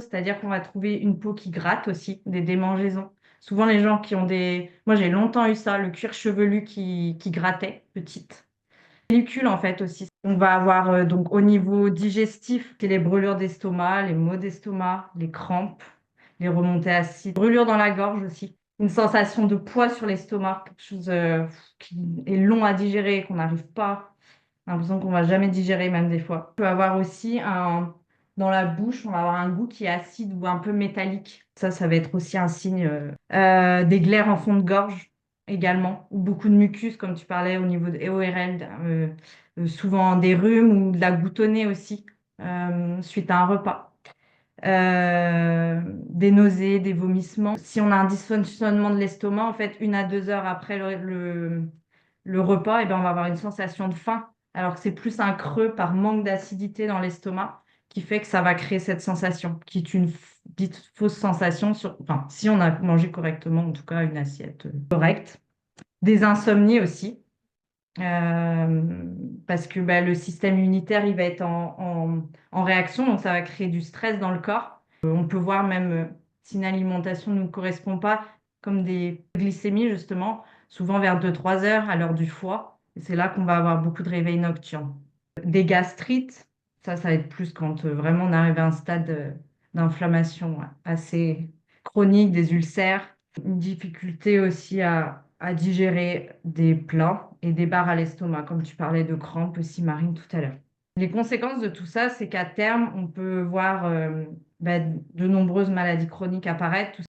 C'est-à-dire qu'on va trouver une peau qui gratte aussi, des démangeaisons. Souvent, les gens qui ont des... Moi, j'ai longtemps eu ça, le cuir chevelu qui grattait, petite. Pellicule, en fait, aussi. On va avoir, donc, au niveau digestif, c'est les brûlures d'estomac, les maux d'estomac, les crampes, les remontées acides, brûlures dans la gorge aussi. Une sensation de poids sur l'estomac, quelque chose qui est long à digérer, qu'on n'arrive pas. L'impression qu'on va jamais digérer, même des fois. On peut avoir aussi dans la bouche, on va avoir un goût qui est acide ou un peu métallique. Ça va être aussi un signe. Des glaires en fond de gorge également, ou beaucoup de mucus, comme tu parlais au niveau de ORL, souvent des rhumes ou de la goutonnée aussi, suite à un repas. Des nausées, des vomissements. Si on a un dysfonctionnement de l'estomac, en fait, 1 à 2 heures après le repas, eh ben, on va avoir une sensation de faim, alors que c'est plus un creux par manque d'acidité dans l'estomac qui fait que ça va créer cette sensation, qui est une dite fausse sensation, enfin, si on a mangé correctement, en tout cas une assiette correcte. Des insomnies aussi, parce que bah, le système immunitaire, il va être en réaction, donc ça va créer du stress dans le corps. On peut voir même si une alimentation ne nous correspond pas, comme des glycémies justement, souvent vers 2 3 heures à l'heure du foie. Et c'est là qu'on va avoir beaucoup de réveils nocturnes. Des gastrites, ça va être plus quand vraiment on arrive à un stade d'inflammation assez chronique, des ulcères, une difficulté aussi à digérer des plats et des barres à l'estomac, comme tu parlais de crampes aussi, Marine, tout à l'heure. Les conséquences de tout ça, c'est qu'à terme, on peut voir de nombreuses maladies chroniques apparaître.